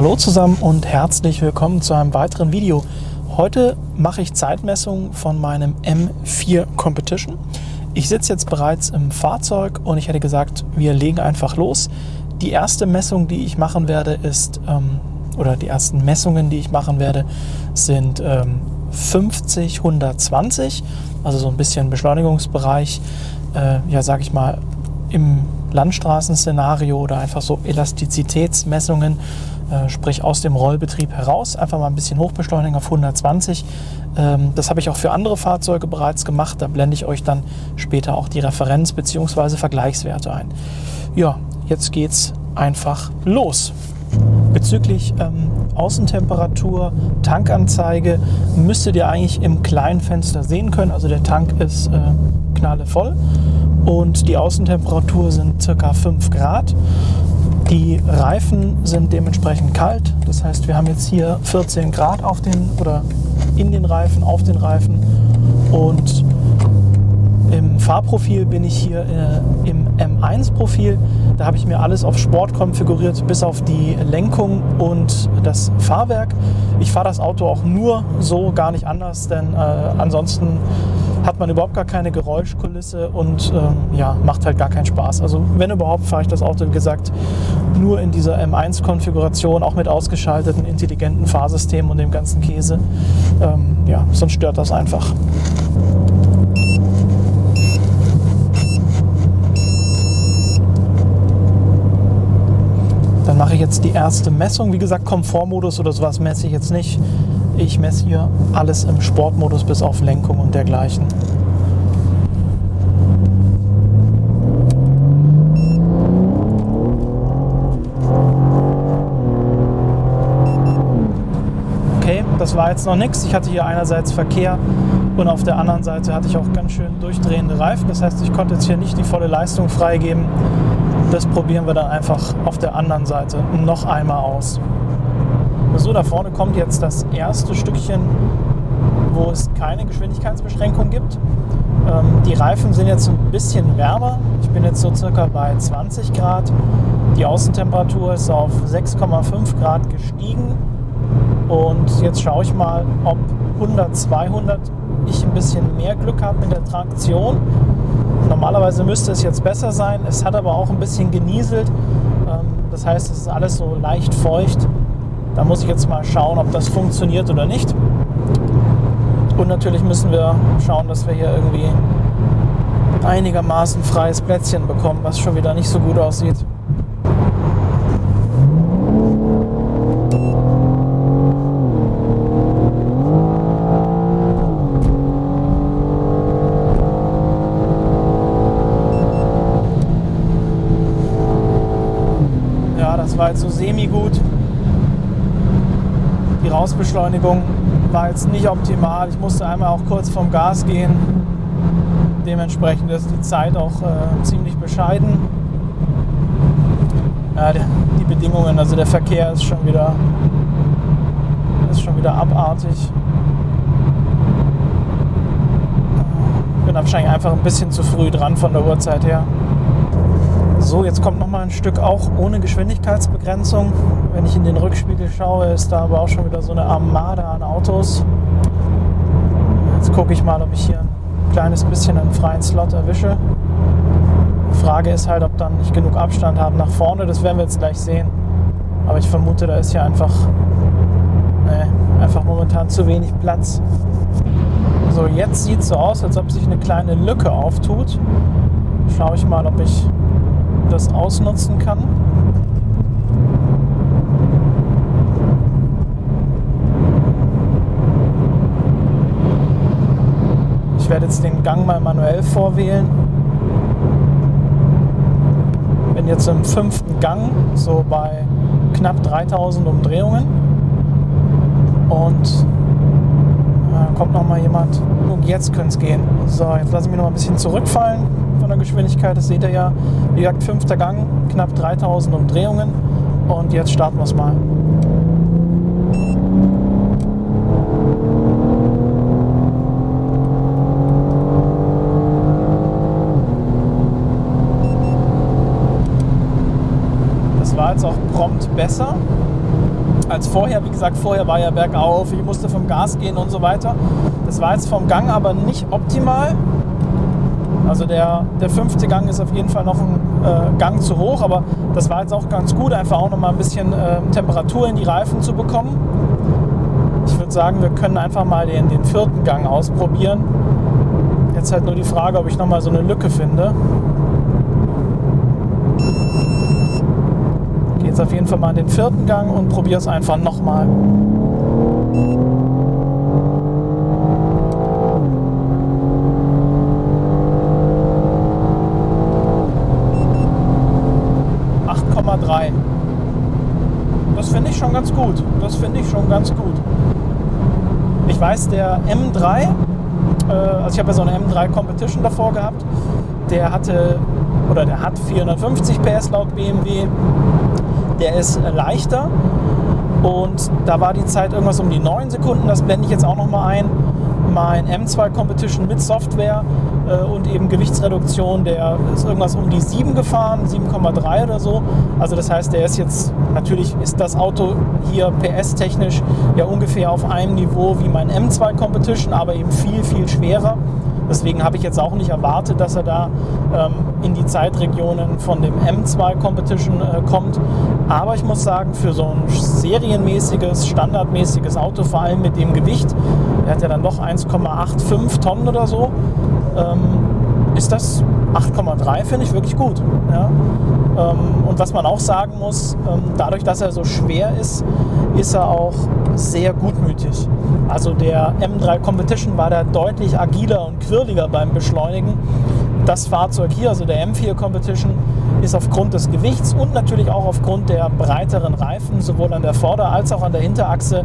Hallo zusammen und herzlich willkommen zu einem weiteren Video. Heute mache ich Zeitmessungen von meinem M4 Competition. Ich sitze jetzt bereits im Fahrzeug und ich hätte gesagt, wir legen einfach los. Die erste Messung, die ich machen werde, die ersten Messungen, die ich machen werde, sind 50, 120, also so ein bisschen Beschleunigungsbereich, sag ich mal, im Landstraßenszenario oder einfach so Elastizitätsmessungen, sprich aus dem Rollbetrieb heraus, einfach mal ein bisschen hochbeschleunigen auf 120. Das habe ich auch für andere Fahrzeuge bereits gemacht, da blende ich euch dann später auch die Referenz bzw. Vergleichswerte ein. Ja, jetzt geht's einfach los. Bezüglich Außentemperatur, Tankanzeige müsstet ihr eigentlich im kleinen Fenster sehen können. Also der Tank ist knallevoll und die Außentemperatur sind ca. 5 Grad. Die Reifen sind dementsprechend kalt. Das heißt, wir haben jetzt hier 14 Grad in den Reifen, auf den Reifen. Und im Fahrprofil bin ich hier im M1-Profil. Da habe ich mir alles auf Sport konfiguriert, bis auf die Lenkung und das Fahrwerk. Ich fahre das Auto auch nur so, gar nicht anders, denn ansonsten hat man überhaupt gar keine Geräuschkulisse und macht halt gar keinen Spaß. Also wenn überhaupt, fahre ich das Auto, wie gesagt, nur in dieser M1-Konfiguration, auch mit ausgeschalteten intelligenten Fahrsystemen und dem ganzen Käse. Sonst stört das einfach. Dann mache ich jetzt die erste Messung. Wie gesagt, Komfortmodus oder sowas messe ich jetzt nicht. Ich messe hier alles im Sportmodus bis auf Lenkung und dergleichen. Okay, das war jetzt noch nichts. Ich hatte hier einerseits Verkehr und auf der anderen Seite hatte ich auch ganz schön durchdrehende Reifen. Das heißt, ich konnte jetzt hier nicht die volle Leistung freigeben. Das probieren wir dann einfach auf der anderen Seite noch einmal aus. So, da vorne kommt jetzt das erste Stückchen, wo es keine Geschwindigkeitsbeschränkung gibt. Die Reifen sind jetzt ein bisschen wärmer. Ich bin jetzt so circa bei 20 Grad. Die Außentemperatur ist auf 6,5 Grad gestiegen. Und jetzt schaue ich mal, ob 100, 200 ich ein bisschen mehr Glück habe mit der Traktion. Normalerweise müsste es jetzt besser sein. Es hat aber auch ein bisschen genieselt. Das heißt, es ist alles so leicht feucht. Da muss ich jetzt mal schauen, ob das funktioniert oder nicht. Und natürlich müssen wir schauen, dass wir hier irgendwie einigermaßen freies Plätzchen bekommen, was schon wieder nicht so gut aussieht. Ja, das war jetzt so semi-gut. Die Rausbeschleunigung war jetzt nicht optimal. Ich musste einmal auch kurz vom Gas gehen. Dementsprechend ist die Zeit auch ziemlich bescheiden. Ja, die Bedingungen, also der Verkehr ist schon wieder abartig. Ich bin wahrscheinlich einfach ein bisschen zu früh dran von der Uhrzeit her. So, jetzt kommt noch mal ein Stück auch ohne Geschwindigkeitsbegrenzung. Wenn ich in den Rückspiegel schaue, ist da aber auch schon wieder so eine Armada an Autos. Jetzt gucke ich mal, ob ich hier ein kleines bisschen einen freien Slot erwische. Die Frage ist halt, ob dann nicht genug Abstand haben nach vorne. Das werden wir jetzt gleich sehen. Aber ich vermute, da ist hier einfach momentan zu wenig Platz. So, jetzt sieht es so aus, als ob sich eine kleine Lücke auftut. Schaue ich mal, ob ich das ausnutzen kann. Ich werde jetzt den Gang mal manuell vorwählen. Bin jetzt im 5. Gang, so bei knapp 3000 Umdrehungen. Und kommt noch mal jemand. Und jetzt könnte es gehen. So, jetzt lasse ich mich noch ein bisschen zurückfallen von der Geschwindigkeit. Das seht ihr ja. Wie gesagt, 5. Gang, knapp 3000 Umdrehungen. Und jetzt starten wir es mal. Das war jetzt auch prompt besser. als vorher. Wie gesagt, vorher war ja bergauf, ich musste vom Gas gehen und so weiter. Das war jetzt vom Gang aber nicht optimal. Also der 5. Gang ist auf jeden Fall noch ein Gang zu hoch, aber das war jetzt auch ganz gut, einfach auch noch mal ein bisschen Temperatur in die Reifen zu bekommen. Ich würde sagen, wir können einfach mal den 4. Gang ausprobieren. Jetzt halt nur die Frage, ob ich noch mal so eine Lücke finde. Ich gehe jetzt auf jeden Fall mal in den 4. Gang und probiere es einfach noch mal. Das finde ich schon ganz gut. Das finde ich schon ganz gut. Ich weiß, der M3, also ich habe ja so eine M3 Competition davor gehabt, der hat 450 PS laut BMW. Der ist leichter und da war die Zeit irgendwas um die 9 Sekunden. Das blende ich jetzt auch noch mal ein. Mein M2 Competition mit Software und eben Gewichtsreduktion, der ist irgendwas um die 7 gefahren, 7,3 oder so. Also das heißt, der ist jetzt, natürlich ist das Auto hier PS-technisch ja ungefähr auf einem Niveau wie mein M2 Competition, aber eben viel, viel schwerer. Deswegen habe ich jetzt auch nicht erwartet, dass er da in die Zeitregionen von dem M2 Competition kommt. Aber ich muss sagen, für so ein serienmäßiges, standardmäßiges Auto, vor allem mit dem Gewicht, er hat ja dann doch 1,85 Tonnen oder so, ist das 8,3, finde ich wirklich gut. Ja? Und was man auch sagen muss, dadurch, dass er so schwer ist, ist er auch sehr gutmütig. Also der M3 Competition war da deutlich agiler und quirliger beim Beschleunigen. Das Fahrzeug hier, also der M4 Competition, ist aufgrund des Gewichts und natürlich auch aufgrund der breiteren Reifen, sowohl an der Vorder- als auch an der Hinterachse,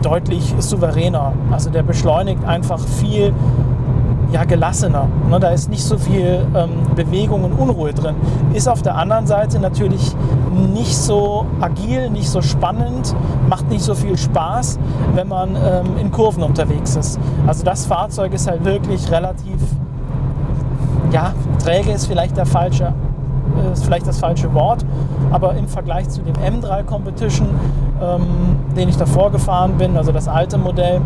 deutlich souveräner. Also der beschleunigt einfach viel gelassener. Da ist nicht so viel Bewegung und Unruhe drin. Ist auf der anderen Seite natürlich nicht so agil, nicht so spannend, macht nicht so viel Spaß, wenn man in Kurven unterwegs ist. Also das Fahrzeug ist halt wirklich relativ, träge ist vielleicht das falsche Wort, aber im Vergleich zu dem M3 Competition, den ich davor gefahren bin, also das alte Modell,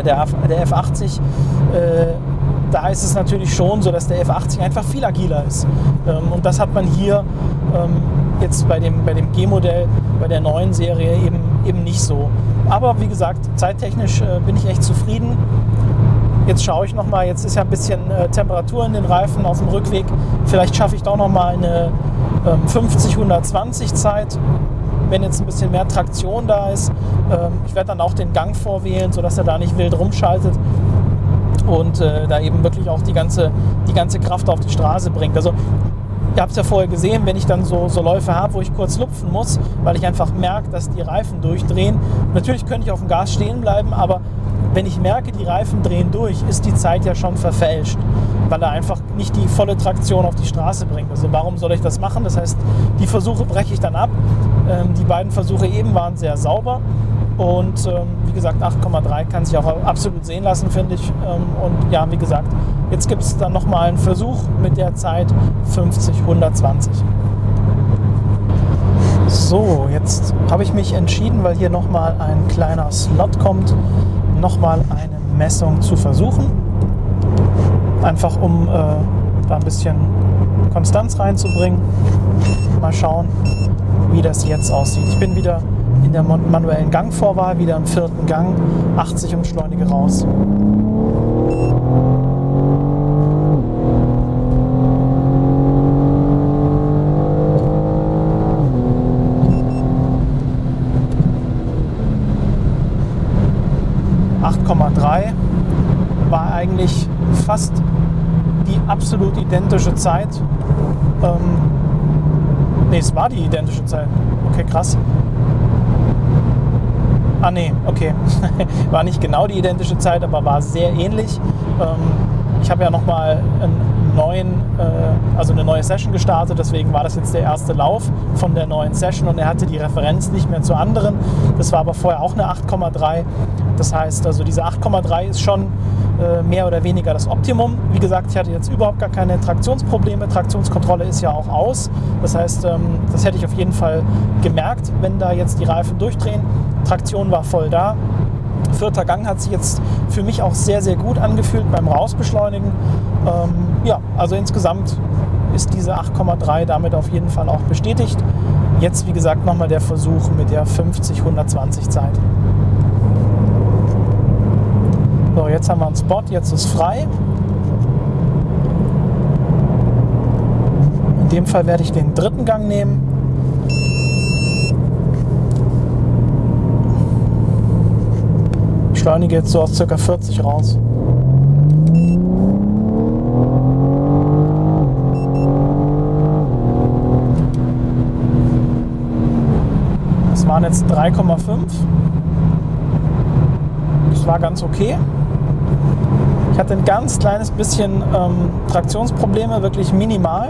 der F80, da ist es natürlich schon so, dass der F80 einfach viel agiler ist. Und das hat man hier jetzt bei dem G-Modell, bei der neuen Serie eben nicht so. Aber wie gesagt, zeittechnisch bin ich echt zufrieden. Jetzt schaue ich nochmal, jetzt ist ja ein bisschen Temperatur in den Reifen auf dem Rückweg. Vielleicht schaffe ich doch nochmal eine 50-120 Zeit, wenn jetzt ein bisschen mehr Traktion da ist. Ich werde dann auch den Gang vorwählen, sodass er da nicht wild rumschaltet und da eben wirklich auch die ganze Kraft auf die Straße bringt. Also ihr habt es ja vorher gesehen, wenn ich dann so Läufe habe, wo ich kurz lupfen muss, weil ich einfach merke, dass die Reifen durchdrehen. Natürlich könnte ich auf dem Gas stehen bleiben, aber wenn ich merke, die Reifen drehen durch, ist die Zeit ja schon verfälscht, weil er einfach nicht die volle Traktion auf die Straße bringt. Also warum soll ich das machen? Das heißt, die Versuche breche ich dann ab. Die beiden Versuche eben waren sehr sauber und wie gesagt, 8,3 kann sich auch absolut sehen lassen, finde ich. Und ja, wie gesagt, jetzt gibt es dann nochmal einen Versuch mit der Zeit 50-120. So, jetzt habe ich mich entschieden, weil hier nochmal ein kleiner Slot kommt, nochmal eine Messung zu versuchen. Einfach um da ein bisschen Konstanz reinzubringen. Mal schauen, wie das jetzt aussieht. Ich bin wieder in der manuellen Gangvorwahl, wieder im 4. Gang, 80 und beschleunige raus. War eigentlich fast die absolut identische Zeit. Es war die identische Zeit. Okay, krass. Okay. War nicht genau die identische Zeit, aber war sehr ähnlich. Ich habe ja nochmal ein also eine neue Session gestartet, deswegen war das jetzt der erste Lauf von der neuen Session und er hatte die Referenz nicht mehr zu anderen. Das war aber vorher auch eine 8,3. Das heißt, also diese 8,3 ist schon mehr oder weniger das Optimum. Wie gesagt, ich hatte jetzt überhaupt gar keine Traktionsprobleme. Traktionskontrolle ist ja auch aus. Das heißt, das hätte ich auf jeden Fall gemerkt, wenn da jetzt die Reifen durchdrehen. Traktion war voll da. Vierter Gang hat sich jetzt für mich auch sehr, sehr gut angefühlt beim Rausbeschleunigen. Ja, also insgesamt ist diese 8,3 damit auf jeden Fall auch bestätigt. Jetzt, wie gesagt, nochmal der Versuch mit der 50-120 Zeit. So, jetzt haben wir einen Spot, jetzt ist frei. In dem Fall werde ich den dritten Gang nehmen. Beschleunige jetzt so aus ca. 40 raus. Das waren jetzt 3,5. Das war ganz okay. Ich hatte ein ganz kleines bisschen Traktionsprobleme, wirklich minimal.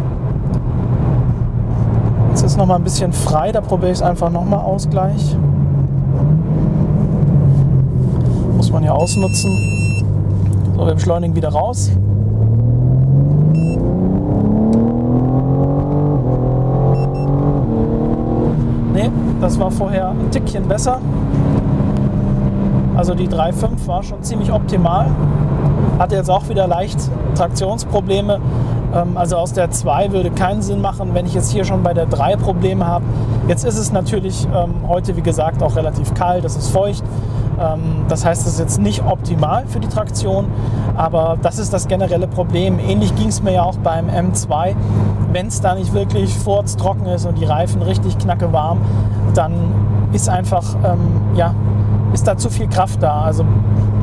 Jetzt ist noch mal ein bisschen frei, da probiere ich es einfach nochmal aus gleich. Muss man ja ausnutzen. So, wir beschleunigen wieder raus. Ne, das war vorher ein Tickchen besser. Also die 3,5 war schon ziemlich optimal. Hatte jetzt auch wieder leicht Traktionsprobleme. Also aus der 2 würde keinen Sinn machen, wenn ich jetzt hier schon bei der 3 Probleme habe. Jetzt ist es natürlich heute, wie gesagt, auch relativ kalt, es ist feucht. Das heißt, es ist jetzt nicht optimal für die Traktion, aber das ist das generelle Problem. Ähnlich ging es mir ja auch beim M2. Wenn es da nicht wirklich furztrocken ist und die Reifen richtig knacke warm, dann ist einfach, ist da zu viel Kraft da. Also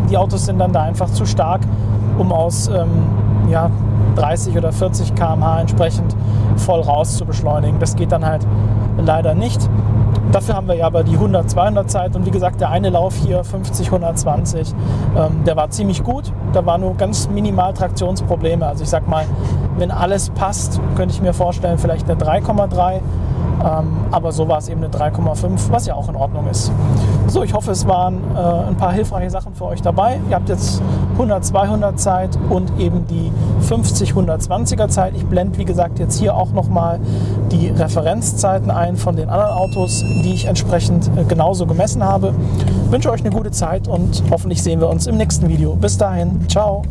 die Autos sind dann da einfach zu stark, um aus 30 oder 40 km/h entsprechend voll raus zu beschleunigen. Das geht dann halt leider nicht. Dafür haben wir ja aber die 100-200 Zeit und wie gesagt, der eine Lauf hier 50-120, der war ziemlich gut. Da war nur ganz minimal Traktionsprobleme. Also ich sag mal, wenn alles passt, könnte ich mir vorstellen, vielleicht eine 3,3. Aber so war es eben eine 3,5, was ja auch in Ordnung ist. So, ich hoffe, es waren ein paar hilfreiche Sachen für euch dabei. Ihr habt jetzt 100-200 Zeit und eben die 50-120er Zeit. Ich blende, wie gesagt, jetzt hier auch nochmal die Referenzzeiten ein von den anderen Autos, die ich entsprechend genauso gemessen habe. Ich wünsche euch eine gute Zeit und hoffentlich sehen wir uns im nächsten Video. Bis dahin, ciao!